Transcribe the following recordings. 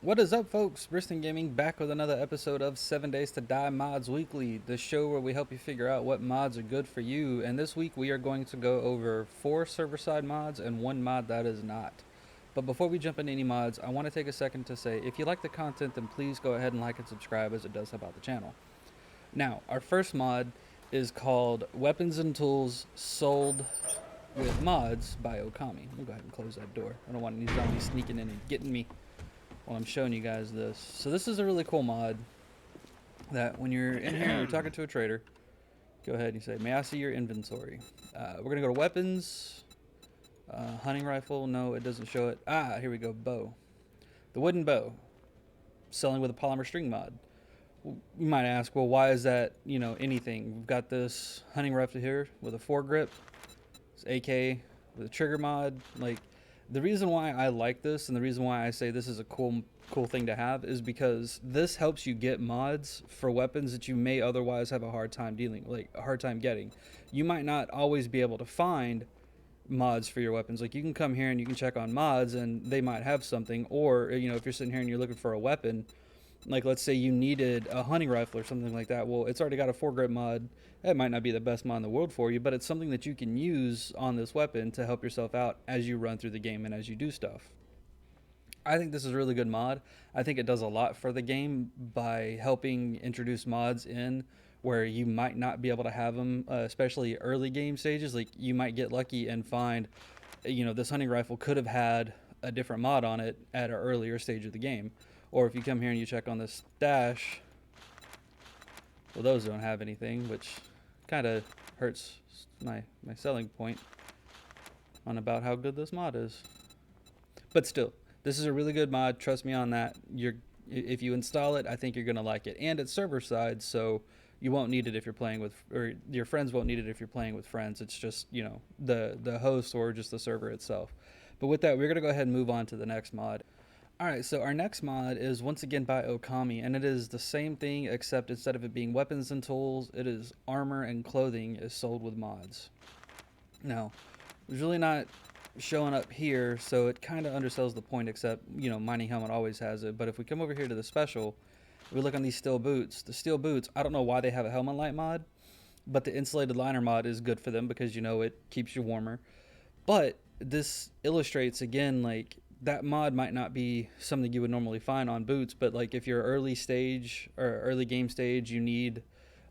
What is up, folks? Briston Gaming back with another episode of 7 Days to Die Mods Weekly, the show where we help you figure out what mods are good for you. And this week we are going to go over 4 server-side mods and 1 mod that is not. But before we jump into any mods, I want to take a second to say if you like the content, then please go ahead and like and subscribe, as it does help out the channel. Now, our first mod is called Weapons and Tools Sold with Mods by Okami. We'll go ahead and close that door. I don't want any zombies sneaking in and getting me while I'm showing you guys this. So this is a really cool mod that when you're in here and you're talking to a trader, go ahead and you say, may I see your inventory? We're going to go to weapons, hunting rifle. No, it doesn't show it. Here we go, bow. The wooden bow, selling with a polymer string mod. You might ask, well, why is that, anything? We've got this hunting rifle here with a foregrip. It's AK with a trigger mod. Like, the reason why I like this and the reason why I say this is a cool thing to have is because this helps you get mods for weapons that you may otherwise have a hard time getting. You might not always be able to find mods for your weapons. Like, you can come here and you can check on mods and they might have something, or if you're sitting here and you're looking for a weapon, like let's say you needed a hunting rifle or something like that, well, it's already got a foregrip mod. It might not be the best mod in the world for you, but it's something that you can use on this weapon to help yourself out as you run through the game and as you do stuff. I think this is a really good mod. I think it does a lot for the game by helping introduce mods in where you might not be able to have them, especially early game stages. Like, you might get lucky and find, this hunting rifle could have had a different mod on it at an earlier stage of the game. Or if you come here and you check on this stash, well, those don't have anything, which kind of hurts my selling point on about how good this mod is. But still, this is a really good mod. Trust me on that. If you install it, I think you're going to like it. And it's server side, so you won't need it if you're playing with, or your friends won't need it if you're playing with friends. It's just, the host or just the server itself. But with that, we're going to go ahead and move on to the next mod. Alright, so our next mod is once again by Okami, and it is the same thing except instead of it being weapons and tools, it is armor and clothing is sold with mods. Now, it's really not showing up here, so it kind of undersells the point, except, Mining Helmet always has it. But if we come over here to the special, we look on these steel boots. The steel boots, I don't know why they have a helmet light mod, but the insulated liner mod is good for them because, it keeps you warmer. But this illustrates, again, like, that mod might not be something you would normally find on boots, but like if you're early stage or early game stage, you need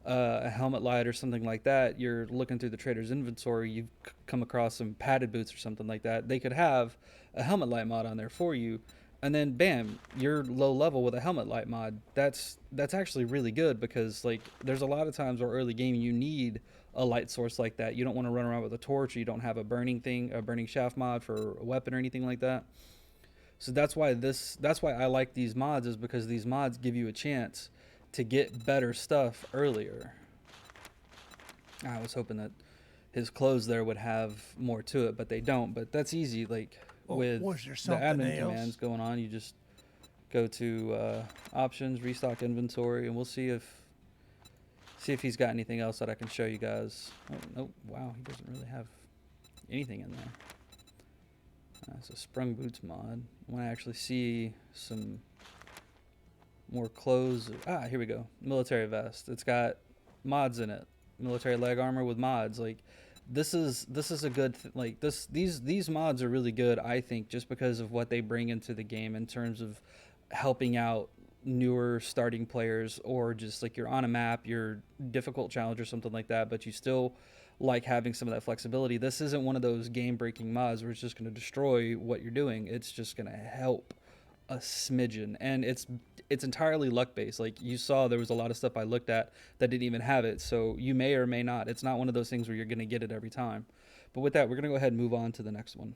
a helmet light or something like that, you're looking through the trader's inventory, you've come across some padded boots or something like that, they could have a helmet light mod on there for you, and then bam, you're low level with a helmet light mod. That's actually really good because like there's a lot of times where early game you need a light source like that. You don't want to run around with a torch, or you don't have a burning shaft mod for a weapon or anything like that. So that's why I like these mods, is because these mods give you a chance to get better stuff earlier. I was hoping that his clothes there would have more to it, but they don't. But that's easy. Like, with the admin commands going on, you just go to options, restock inventory, and we'll see if he's got anything else that I can show you guys. Oh, nope. Wow, he doesn't really have anything in there. It's a sprung boots mod. I want to actually see some more clothes. Here we go. Military vest. It's got mods in it. Military leg armor with mods. Like, this is a good these mods are really good, I think, just because of what they bring into the game in terms of helping out newer starting players, or just like you're on a map, you're difficult challenge or something like that, but you still like having some of that flexibility. This isn't one of those game breaking mods where it's just going to destroy what you're doing. It's just going to help a smidgen, and it's entirely luck based. Like you saw, there was a lot of stuff I looked at that didn't even have it, so you may or may not. It's not one of those things where you're going to get it every time. But with that, we're going to go ahead and move on to the next one.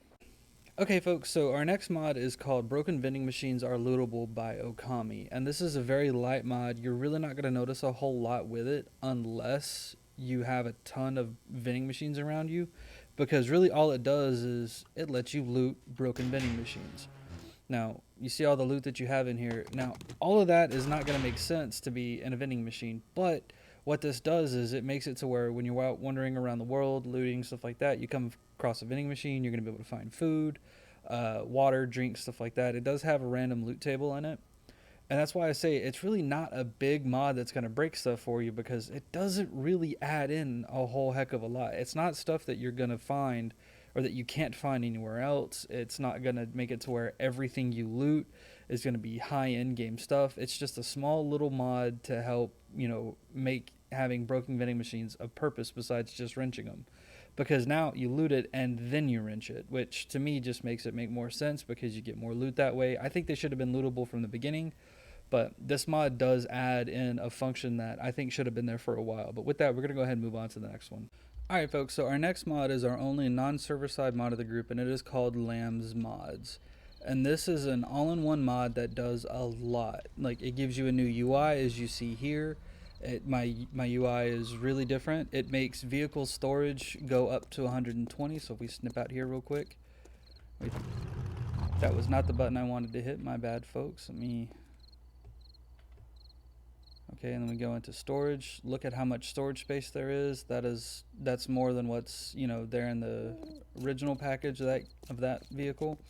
Okay, folks, so our next mod is called Broken Vending Machines Are Lootable by Okami, and this is a very light mod. You're really not going to notice a whole lot with it unless you have a ton of vending machines around you, because really all it does is it lets you loot broken vending machines. Now, you see all the loot that you have in here. Now, all of that is not going to make sense to be in a vending machine, but what this does is it makes it to where when you're out wandering around the world, looting, stuff like that, you come across a vending machine, you're going to be able to find food. water, drinks, stuff like that. It does have a random loot table in it. And that's why I say it's really not a big mod that's going to break stuff for you, because it doesn't really add in a whole heck of a lot. It's not stuff that you're going to find or that you can't find anywhere else. It's not going to make it to where everything you loot is going to be high end game stuff. It's just a small little mod to help, make having broken vending machines a purpose besides just wrenching them. Because now you loot it and then you wrench it, which to me just makes it make more sense because you get more loot that way. I think they should have been lootable from the beginning, but this mod does add in a function that I think should have been there for a while. But with that, we're going to go ahead and move on to the next one. Alright folks, so our next mod is our only non-server side mod of the group, and it is called Lamb's Mods. And this is an all-in-one mod that does a lot. Like, it gives you a new UI, as you see here. My UI is really different. It makes vehicle storage go up to 120, so if we snip out here real quick. Wait, that was not the button I wanted to hit, my bad folks. Okay, and then we go into storage. Look at how much storage space there is. That's more than what's there in the original package of that vehicle.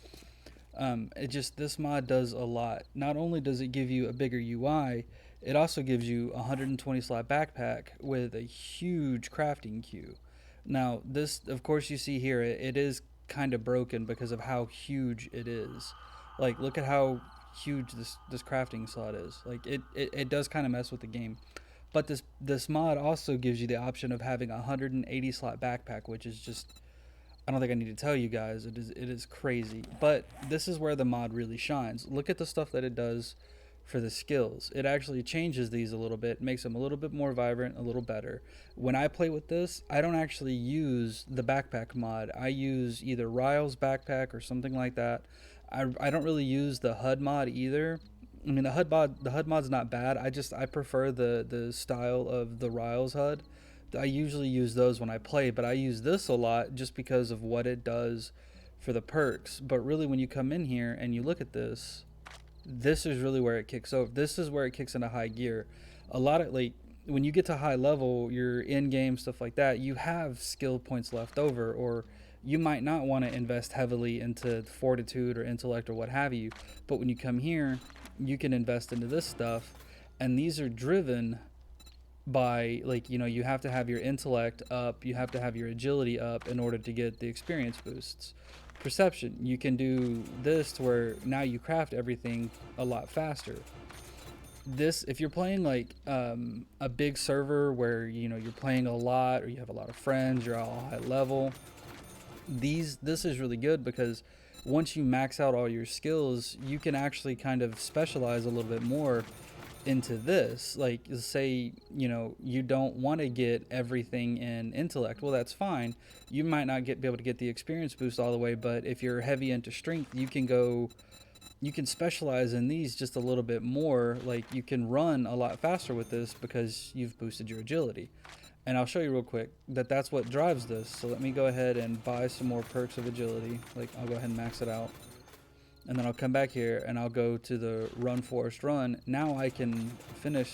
This mod does a lot. Not only does it give you a bigger UI, it also gives you a 120 slot backpack with a huge crafting queue. Now this, of course, you see here it is kind of broken because of how huge it is. Like, look at how huge this crafting slot is. Like, it does kind of mess with the game. But this mod also gives you the option of having a 180 slot backpack, which is just, I don't think I need to tell you guys, it is crazy. But this is where the mod really shines. Look at the stuff that it does for the skills. It actually changes these a little bit, makes them a little bit more vibrant, a little better. When I play with this, I don't actually use the backpack mod. I use either Ryle's backpack or something like that. I don't really use the HUD mod either. I mean, the HUD mod's not bad. I prefer the style of the Ryle's HUD. I usually use those when I play, but I use this a lot just because of what it does for the perks. But really, when you come in here and you look at this, this is really where it kicks over. This is where it kicks into high gear. A lot of, like, when you get to high level, your in-game stuff like that, you have skill points left over, or you might not want to invest heavily into fortitude or intellect or what have you. But when you come here, you can invest into this stuff, and these are driven by, like, you have to have your intellect up, you have to have your agility up in order to get the experience boosts. Perception, you can do this to where now you craft everything a lot faster. This, if you're playing like a big server where you're playing a lot, or you have a lot of friends, you're all high level, this is really good, because once you max out all your skills, you can actually kind of specialize a little bit more into this. Like, say you don't want to get everything in intellect, well, that's fine. You might not be able to get the experience boost all the way, but if you're heavy into strength, you can specialize in these just a little bit more. Like, you can run a lot faster with this because you've boosted your agility. And I'll show you real quick that that's what drives this. So let me go ahead and buy some more perks of agility. Like, I'll go ahead and max it out. And then I'll come back here and I'll go to the run forest run. Now I can finish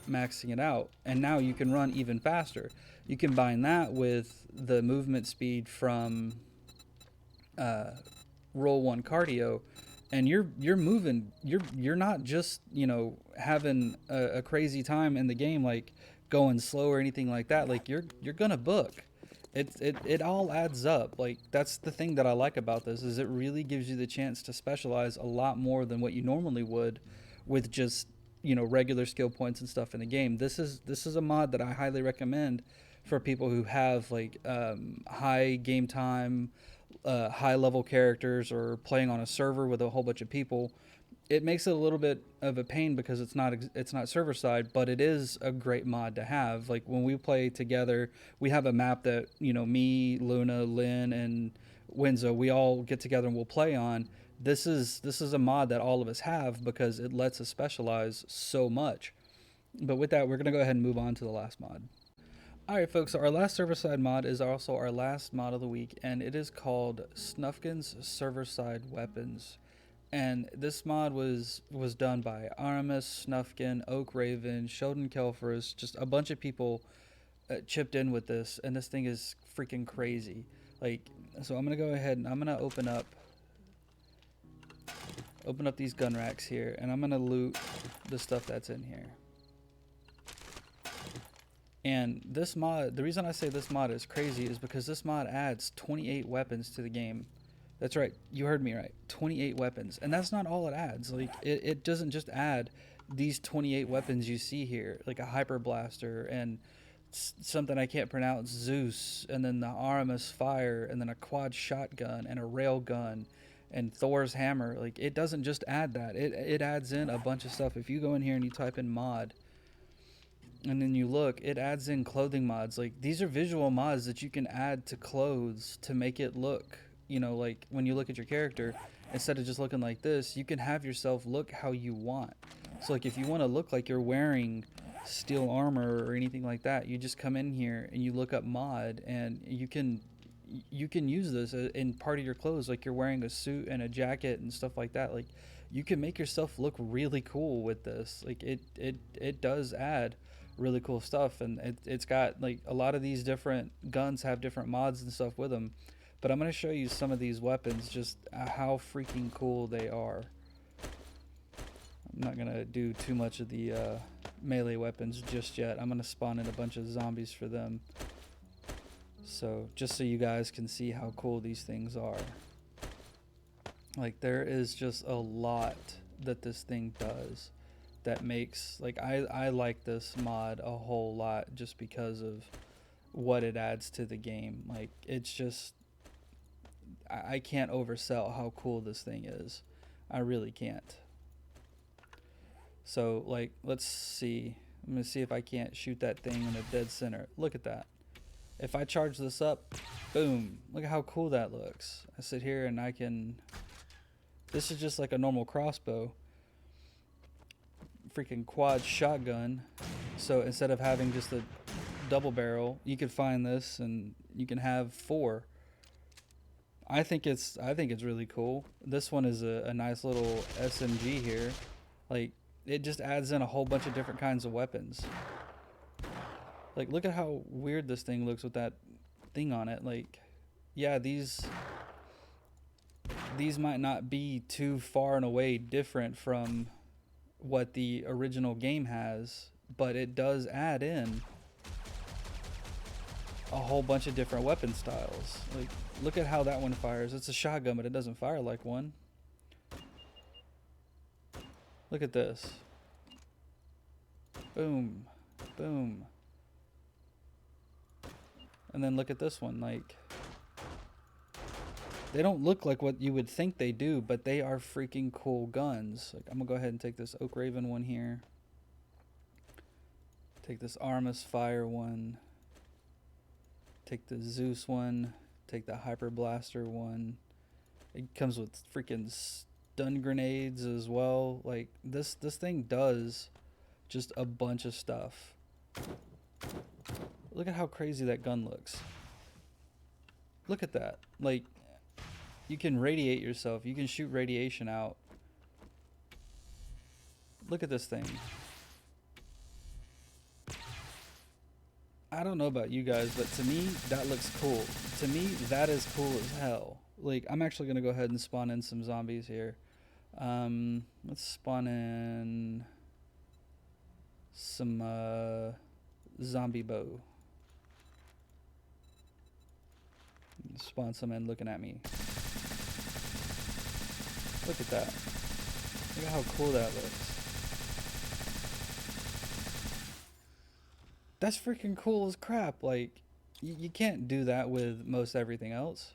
maxing it out, and now you can run even faster. You combine that with the movement speed from roll 1 cardio, and you're moving. You're not just having a crazy time in the game, like going slow or anything like that. Like, you're gonna book. It all adds up. Like, that's the thing that I like about this, is it really gives you the chance to specialize a lot more than what you normally would with just regular skill points and stuff in the game. This is a mod that I highly recommend for people who have like high game time, high level characters, or playing on a server with a whole bunch of people. It makes it a little bit of a pain because it's not server side, but it is a great mod to have. Like, when we play together, we have a map that me, Luna, Lynn, and Winzo, we all get together and we'll play on. This is a mod that all of us have because it lets us specialize so much. But with that, we're gonna go ahead and move on to the last mod. Alright folks, so our last server side mod is also our last mod of the week, and it is called Snufkin's Serverside Weapons. And this mod was done by Aramis, Snufkin, Oak Raven, Sheldon Kelferus, just a bunch of people chipped in with this, and this thing is freaking crazy. Like, so I'm gonna go ahead and I'm gonna open up open up these gun racks here, and I'm gonna loot the stuff that's in here. And this mod, the reason I say this mod is crazy is because this mod adds 28 weapons to the game. That's right, you heard me right, 28 weapons. And that's not all it adds. Like, it doesn't just add these 28 weapons you see here, like a hyper blaster and something I can't pronounce, Zeus, and then the Aramis fire, and then a quad shotgun and a rail gun and Thor's hammer. Like, it doesn't just add that, it adds in a bunch of stuff. If you go in here and you type in mod and then you look, it adds in clothing mods. Like, these are visual mods that you can add to clothes to make it look, you know, like when you look at your character, instead of just looking like this, you can have yourself look how you want. So like, if you want to look like you're wearing steel armor or anything like that, you just come in here and you look up mod, and you can use this in part of your clothes, like you're wearing a suit and a jacket and stuff like that. Like, you can make yourself look really cool with this. Like, it does add really cool stuff, and it's got, like, a lot of these different guns have different mods and stuff with them. But I'm going to show you some of these weapons, just how freaking cool they are. I'm not going to do too much of the melee weapons just yet. I'm going to spawn in a bunch of zombies for them. So, just so you guys can see how cool these things are. Like, there is just a lot that this thing does that makes, like, I like this mod a whole lot just because of what it adds to the game. Like, it's just, I can't oversell how cool this thing is. I really can't. So, like, let's see. I'm going to see if I can't shoot that thing in the dead center. Look at that. If I charge this up, boom. Look at how cool that looks. I sit here and I can... This is just like a normal crossbow. Freaking quad shotgun. So instead of having just a double barrel, you could find this and you can have 4. I think it's really cool. This one is a nice little SMG here. Like, it just adds in a whole bunch of different kinds of weapons. Like, look at how weird this thing looks with that thing on it. Like, yeah, these might not be too far and away different from what the original game has, but it does add in a whole bunch of different weapon styles. Like, look at how that one fires. It's a shotgun, but it doesn't fire like one. Look at this. Boom. Boom. And then look at this one. Like, they don't look like what you would think they do, but they are freaking cool guns. Like, I'm gonna go ahead and take this Oak Raven one here. Take this Aramis Fire one. Take the Zeus one. Take the Hyper Blaster one. It comes with freaking stun grenades as well. Like, this thing does just a bunch of stuff. Look at how crazy that gun looks. Look at that. Like, you can radiate yourself. You can shoot radiation out. Look at this thing. I don't know about you guys, but to me, that looks cool. To me, that is cool as hell. Like, I'm actually going to go ahead and spawn in some zombies here. Let's spawn in some zombie bow. Spawn some in looking at me. Look at that. Look at how cool that looks. That's freaking cool as crap. Like, you can't do that with most everything else.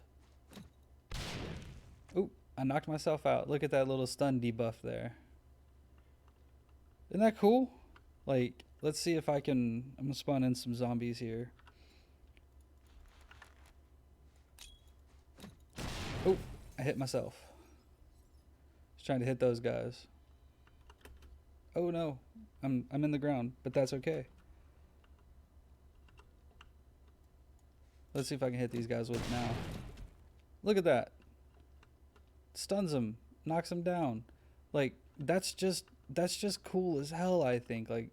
Oop, I knocked myself out. Look at that little stun debuff there. Isn't that cool? Like, let's see if I can... I'm gonna spawn in some zombies here. Oh, I hit myself. Just trying to hit those guys. Oh no, I'm in the ground, but that's okay. Let's see if I can hit these guys with it now. Look at that. Stuns them, knocks them down. Like, that's just cool as hell, I think. Like,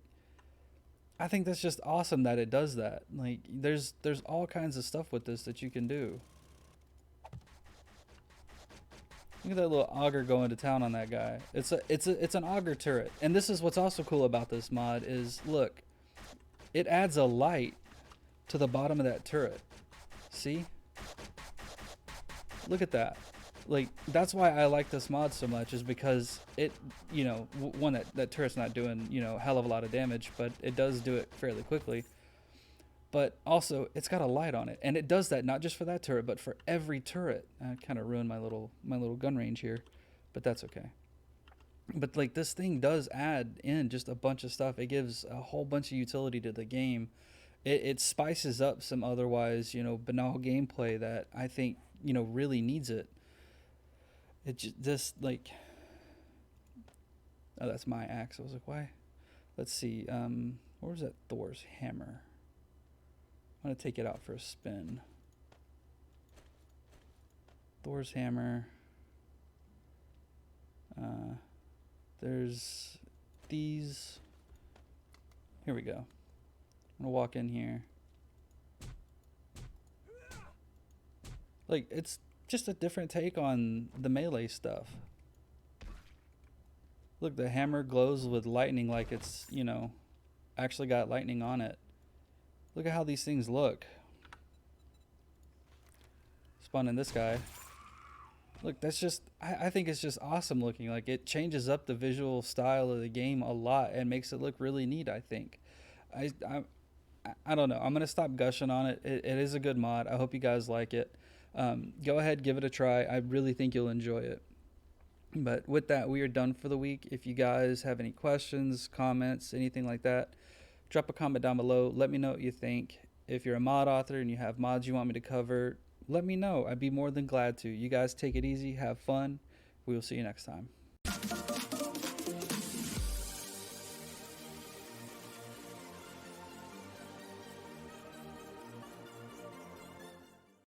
I think that's just awesome that it does that. Like, there's all kinds of stuff with this that you can do. Look Look at that little auger going to town on that guy. It's an auger turret. And this is what's also cool about this mod is, look, it adds a light to the bottom of that turret. See? Look at that. Like, that's why I like this mod so much, is because it, you know, one, that turret's not doing, you know, a hell of a lot of damage, but it does do it fairly quickly. But also, it's got a light on it, and it does that not just for that turret, but for every turret. I kind of ruined my little gun range here, but that's okay. But like, this thing does add in just a bunch of stuff. It gives a whole bunch of utility to the game. It spices up some otherwise, you know, banal gameplay that I think, you know, really needs it. It just like, oh, that's my axe. I was like, why? Let's see. Where was that Thor's hammer? I'm going to take it out for a spin. Thor's hammer. There's these. Here we go. I'm going to walk in here. Like, it's just a different take on the melee stuff. Look, the hammer glows with lightning like it's, you know, actually got lightning on it. Look at how these things look. Spawning this guy. Look, that's just, I think it's just awesome looking. Like, it changes up the visual style of the game a lot and makes it look really neat, I think. I don't know. I'm going to stop gushing on it. It is a good mod. I hope you guys like it. Go ahead, give it a try. I really think you'll enjoy it. But with that, we are done for the week. If you guys have any questions, comments, anything like that, drop a comment down below. Let me know what you think. If you're a mod author and you have mods you want me to cover, let me know. I'd be more than glad to. You guys take it easy. Have fun. We will see you next time.